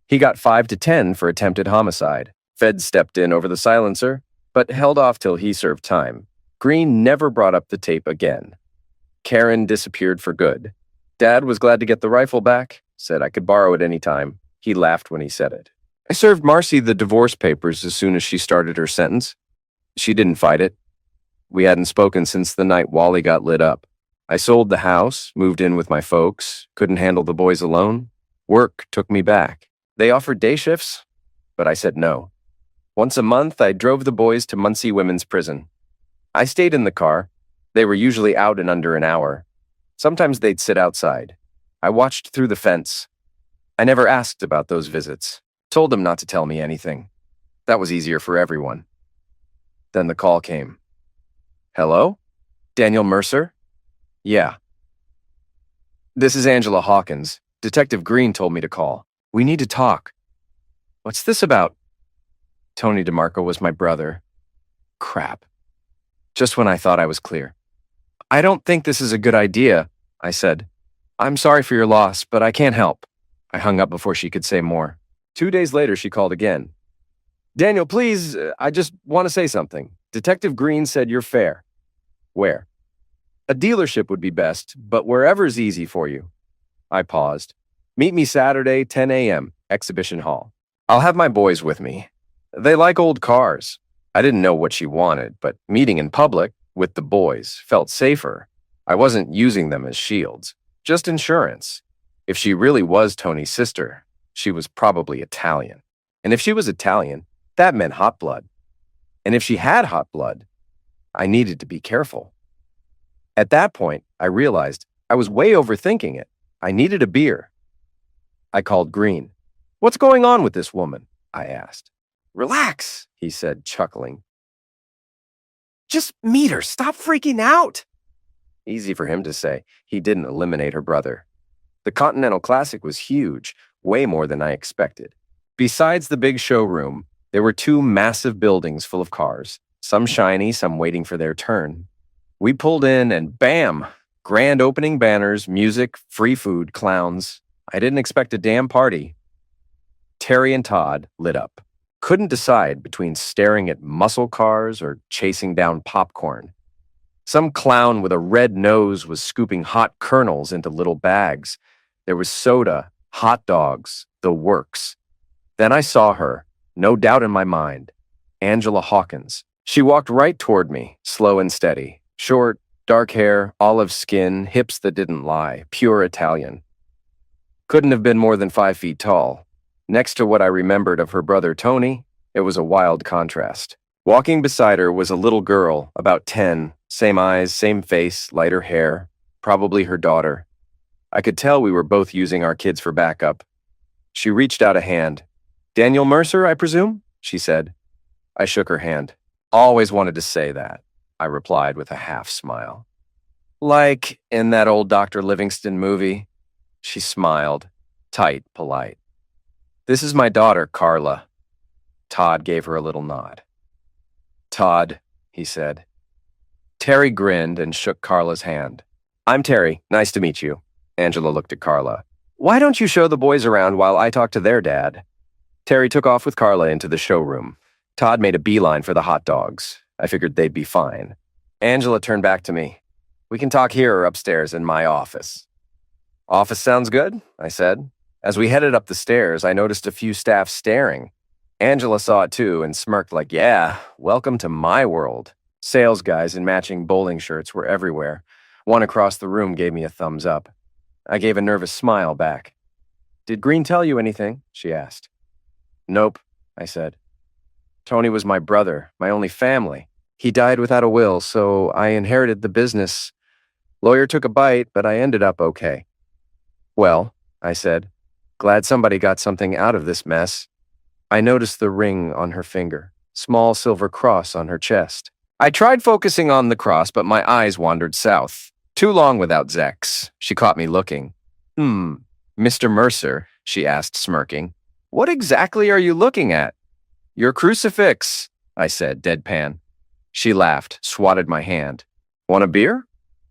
He got 5 to 10 for attempted homicide. Feds stepped in over the silencer, but held off till he served time. Green never brought up the tape again. Karen disappeared for good. Dad was glad to get the rifle back, said I could borrow it any time. He laughed when he said it. I served Marcy the divorce papers as soon as she started her sentence. She didn't fight it. We hadn't spoken since the night Wally got lit up. I sold the house, moved in with my folks, couldn't handle the boys alone. Work took me back. They offered day shifts, but I said no. Once a month, I drove the boys to Muncie Women's Prison. I stayed in the car. They were usually out in under an hour. Sometimes they'd sit outside. I watched through the fence. I never asked about those visits. Told them not to tell me anything. That was easier for everyone. Then the call came. Hello? Daniel Mercer? Yeah. This is Angela Hawkins. Detective Green told me to call. We need to talk. What's this about? Tony DeMarco was my brother. Crap. Just when I thought I was clear. I don't think this is a good idea, I said. I'm sorry for your loss, but I can't help. I hung up before she could say more. 2 days later, she called again. Daniel, please, I just want to say something. Detective Green said you're fair. Where? A dealership would be best, but wherever's easy for you. I paused. Meet me Saturday, 10 a.m., Exhibition Hall. I'll have my boys with me. They like old cars. I didn't know what she wanted, but meeting in public, with the boys, felt safer. I wasn't using them as shields, just insurance. If she really was Tony's sister, she was probably Italian. And if she was Italian, that meant hot blood. And if she had hot blood, I needed to be careful. At that point, I realized I was way overthinking it. I needed a beer. I called Green. What's going on with this woman? I asked. Relax, he said, chuckling. Just meet her. Stop freaking out. Easy for him to say. He didn't eliminate her brother. The Continental Classic was huge, way more than I expected. Besides the big showroom, there were two massive buildings full of cars, some shiny, some waiting for their turn. We pulled in and bam! Grand opening banners, music, free food, clowns. I didn't expect a damn party. Terry and Todd lit up. Couldn't decide between staring at muscle cars or chasing down popcorn. Some clown with a red nose was scooping hot kernels into little bags. There was soda, hot dogs, the works. Then I saw her, no doubt in my mind, Angela Hawkins. She walked right toward me, slow and steady. Short, dark hair, olive skin, hips that didn't lie, pure Italian. Couldn't have been more than 5 feet tall. Next to what I remembered of her brother Tony, it was a wild contrast. Walking beside her was a little girl, about 10, same eyes, same face, lighter hair, probably her daughter. I could tell we were both using our kids for backup. She reached out a hand. "Daniel Mercer, I presume?" she said. I shook her hand. "Always wanted to say that," I replied with a half smile. "Like in that old Dr. Livingston movie?" She smiled, tight, polite. "This is my daughter, Carla." Todd gave her a little nod. "Todd," he said. Terry grinned and shook Carla's hand. "I'm Terry. Nice to meet you." Angela looked at Carla. "Why don't you show the boys around while I talk to their dad?" Terry took off with Carla into the showroom. Todd made a beeline for the hot dogs. I figured they'd be fine. Angela turned back to me. "We can talk here or upstairs in my office." "Office sounds good," I said. As we headed up the stairs, I noticed a few staff staring. Angela saw it too and smirked like, "Yeah, welcome to my world." Sales guys in matching bowling shirts were everywhere. One across the room gave me a thumbs up. I gave a nervous smile back. "Did Green tell you anything?" she asked. "Nope," I said. "Tony was my brother, my only family. He died without a will, so I inherited the business. Lawyer took a bite, but I ended up okay." "Well," I said, "glad somebody got something out of this mess." I noticed the ring on her finger, small silver cross on her chest. I tried focusing on the cross, but my eyes wandered south. Too long without Zex. She caught me looking. Mr. Mercer," she asked, smirking. "What exactly are you looking at?" "Your crucifix," I said, deadpan. She laughed, swatted my hand. "Want a beer?"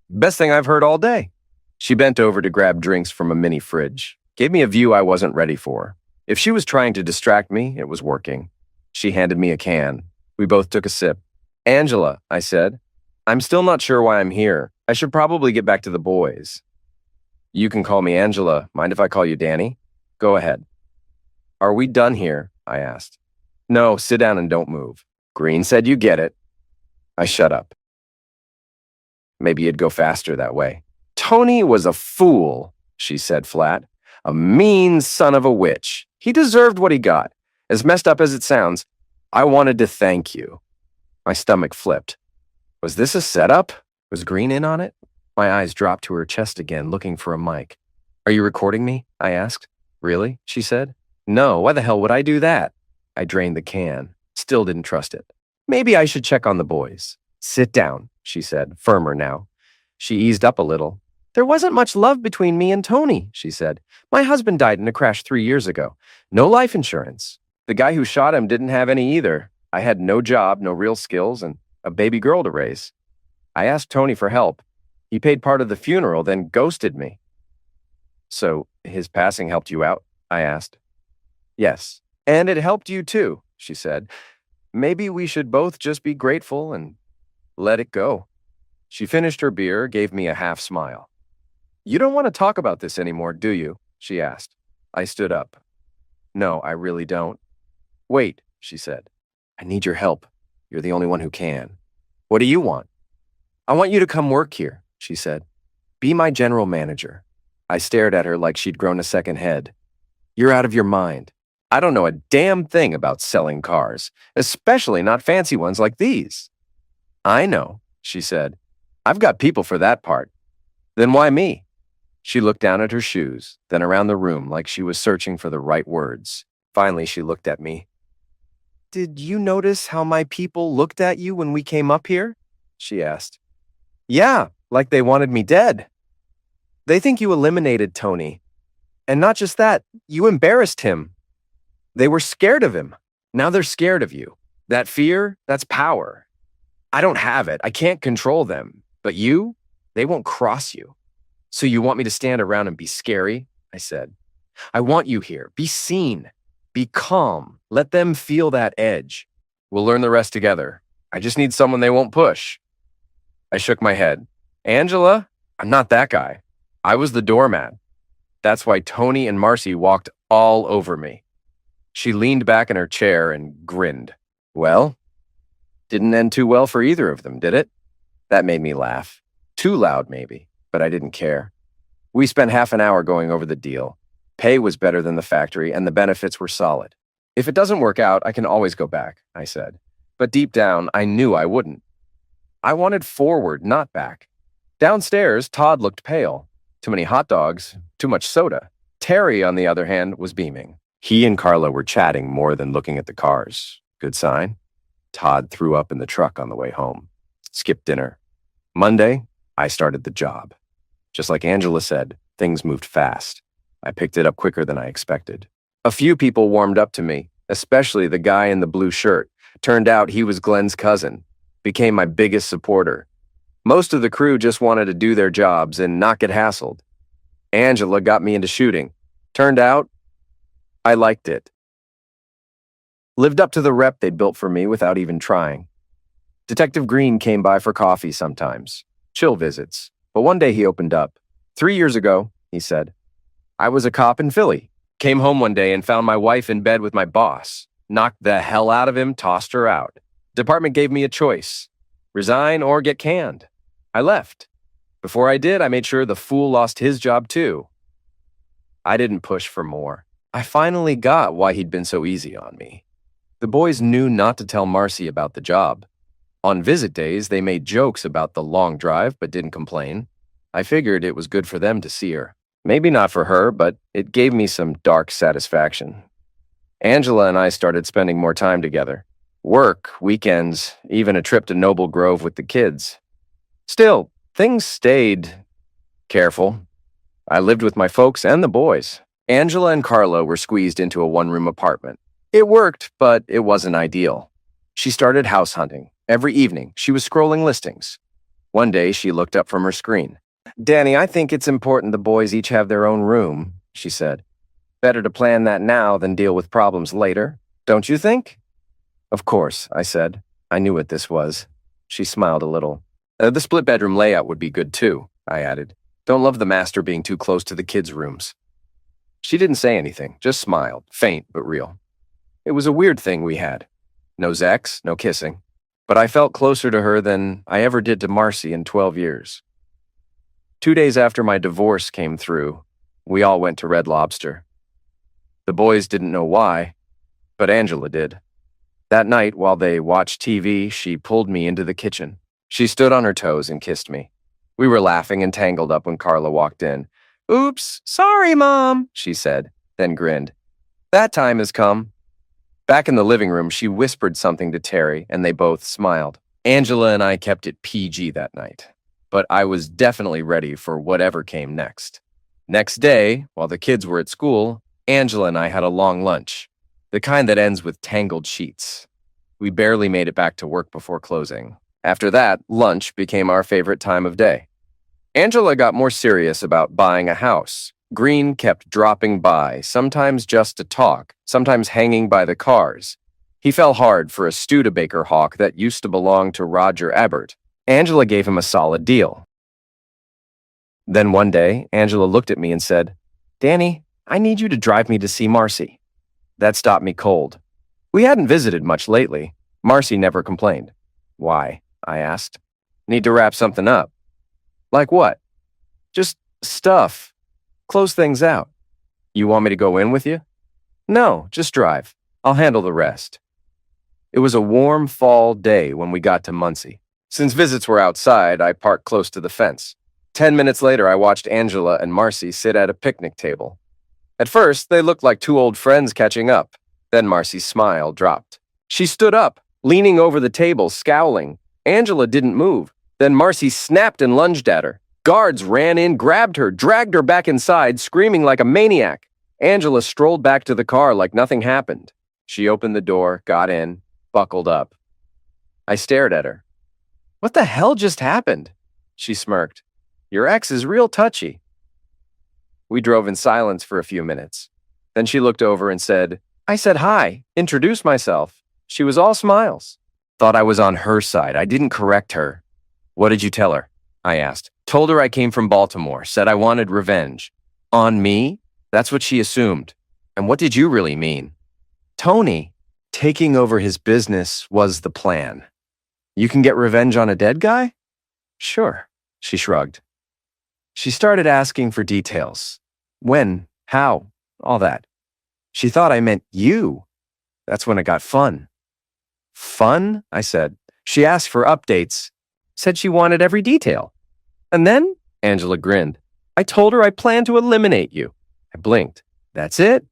"Best thing I've heard all day." She bent over to grab drinks from a mini fridge. Gave me a view I wasn't ready for. If she was trying to distract me, it was working. She handed me a can. We both took a sip. "Angela," I said, "I'm still not sure why I'm here. I should probably get back to the boys." "You can call me Angela. Mind if I call you Danny?" "Go ahead." "Are we done here?" I asked. "No, sit down and don't move. Green said you get it." I shut up. Maybe it'd go faster that way. "Tony was a fool," she said flat. "A mean son of a witch. He deserved what he got. As messed up as it sounds, I wanted to thank you." My stomach flipped. Was this a setup? Was Green in on it? My eyes dropped to her chest again, looking for a mic. "Are you recording me?" I asked. "Really?" she said. "No, why the hell would I do that?" I drained the can. Still didn't trust it. "Maybe I should check on the boys." "Sit down," she said, firmer now. She eased up a little. "There wasn't much love between me and Tony," she said. "My husband died in a crash 3 years ago. No life insurance. The guy who shot him didn't have any either. I had no job, no real skills, and a baby girl to raise. I asked Tony for help. He paid part of the funeral, then ghosted me." "So his passing helped you out?" I asked. "Yes. And it helped you too," she said. "Maybe we should both just be grateful and let it go." She finished her beer, gave me a half smile. "You don't want to talk about this anymore, do you?" she asked. I stood up. "No, I really don't." "Wait," she said. "I need your help. You're the only one who can." "What do you want?" "I want you to come work here," she said. "Be my general manager." I stared at her like she'd grown a second head. "You're out of your mind. I don't know a damn thing about selling cars, especially not fancy ones like these." "I know," she said. "I've got people for that part." "Then why me?" She looked down at her shoes, then around the room like she was searching for the right words. Finally, she looked at me. Did you notice how my people looked at you when we came up here? She asked. Yeah, like they wanted me dead. They think you eliminated Tony. And not just that, you embarrassed him. They were scared of him. Now they're scared of you. That fear, that's power. I don't have it. I can't control them. But you, they won't cross you. So you want me to stand around and be scary? I said. I want you here. Be seen. Be calm. Let them feel that edge. We'll learn the rest together. I just need someone they won't push. I shook my head. Angela, I'm not that guy. I was the doormat. That's why Tony and Marcy walked all over me. She leaned back in her chair and grinned. Well, didn't end too well for either of them, did it? That made me laugh. Too loud, maybe, but I didn't care. We spent half an hour going over the deal. Pay was better than the factory, and the benefits were solid. If it doesn't work out, I can always go back, I said. But deep down, I knew I wouldn't. I wanted forward, not back. Downstairs, Todd looked pale. Too many hot dogs, too much soda. Terry, on the other hand, was beaming. He and Carla were chatting more than looking at the cars. Good sign. Todd threw up in the truck on the way home. Skipped dinner. Monday, I started the job. Just like Angela said, things moved fast. I picked it up quicker than I expected. A few people warmed up to me, especially the guy in the blue shirt. Turned out he was Glenn's cousin. Became my biggest supporter. Most of the crew just wanted to do their jobs and not get hassled. Angela got me into shooting. Turned out, I liked it. Lived up to the rep they'd built for me without even trying. Detective Green came by for coffee sometimes. Chill visits. But one day he opened up. 3 years ago, he said, I was a cop in Philly. Came home one day and found my wife in bed with my boss. Knocked the hell out of him, tossed her out. Department gave me a choice. Resign or get canned. I left. Before I did, I made sure the fool lost his job too. I didn't push for more. I finally got why he'd been so easy on me. The boys knew not to tell Marcy about the job. On visit days, they made jokes about the long drive but didn't complain. I figured it was good for them to see her. Maybe not for her, but it gave me some dark satisfaction. Angela and I started spending more time together. Work, weekends, even a trip to Noble Grove with the kids. Still, things stayed careful. I lived with my folks and the boys. Angela and Carla were squeezed into a one-room apartment. It worked, but it wasn't ideal. She started house hunting. Every evening, she was scrolling listings. One day, she looked up from her screen. Danny, I think it's important the boys each have their own room, she said. Better to plan that now than deal with problems later, don't you think? Of course, I said. I knew what this was. She smiled a little. The split-bedroom layout would be good too, I added. Don't love the master being too close to the kids' rooms. She didn't say anything, just smiled, faint but real. It was a weird thing we had. No sex, no kissing. But I felt closer to her than I ever did to Marcy in 12 years. 2 days after my divorce came through, we all went to Red Lobster. The boys didn't know why, but Angela did. That night, while they watched TV, she pulled me into the kitchen. She stood on her toes and kissed me. We were laughing and tangled up when Carla walked in. Oops, sorry, Mom, she said, then grinned. That time has come. Back in the living room, she whispered something to Terry, and they both smiled. Angela and I kept it PG that night, but I was definitely ready for whatever came next. Next day, while the kids were at school, Angela and I had a long lunch, the kind that ends with tangled sheets. We barely made it back to work before closing. After that, lunch became our favorite time of day. Angela got more serious about buying a house. Green kept dropping by, sometimes just to talk, sometimes hanging by the cars. He fell hard for a Studebaker hawk that used to belong to Roger Ebert. Angela gave him a solid deal. Then one day, Angela looked at me and said, Danny, I need you to drive me to see Marcy. That stopped me cold. We hadn't visited much lately. Marcy never complained. Why? I asked. Need to wrap something up. Like what? Just stuff. Close things out. You want me to go in with you? No, just drive. I'll handle the rest. It was a warm fall day when we got to Muncie. Since visits were outside, I parked close to the fence. 10 minutes later, I watched Angela and Marcy sit at a picnic table. At first, they looked like two old friends catching up. Then Marcy's smile dropped. She stood up, leaning over the table, scowling. Angela didn't move. Then Marcy snapped and lunged at her. Guards ran in, grabbed her, dragged her back inside, screaming like a maniac. Angela strolled back to the car like nothing happened. She opened the door, got in, buckled up. I stared at her. "What the hell just happened?" She smirked. "Your ex is real touchy." We drove in silence for a few minutes. Then she looked over and said, "I said hi, introduced myself." She was all smiles. Thought I was on her side. I didn't correct her. "What did you tell her?" I asked. Told her I came from Baltimore, said I wanted revenge. On me? That's what she assumed. And what did you really mean? Tony, taking over his business was the plan. You can get revenge on a dead guy? Sure, she shrugged. She started asking for details. When, how, all that. She thought I meant you. That's when it got fun. Fun? I said. She asked for updates. Said she wanted every detail. And then, Angela grinned, I told her I planned to eliminate you. I blinked. That's it?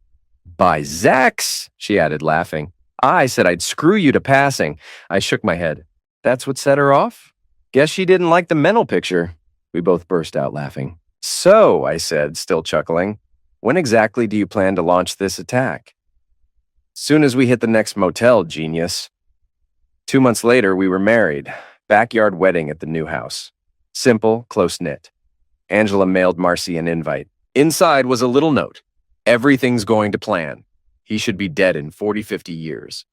By Zax, she added, laughing. I said I'd screw you to passing. I shook my head. That's what set her off? Guess she didn't like the mental picture. We both burst out laughing. So, I said, still chuckling, when exactly do you plan to launch this attack? Soon as we hit the next motel, genius. 2 months later, we were married. Backyard wedding at the new house. Simple, close-knit. Angela mailed Marcy an invite. Inside was a little note. Everything's going to plan. He should be dead in 40, 50 years.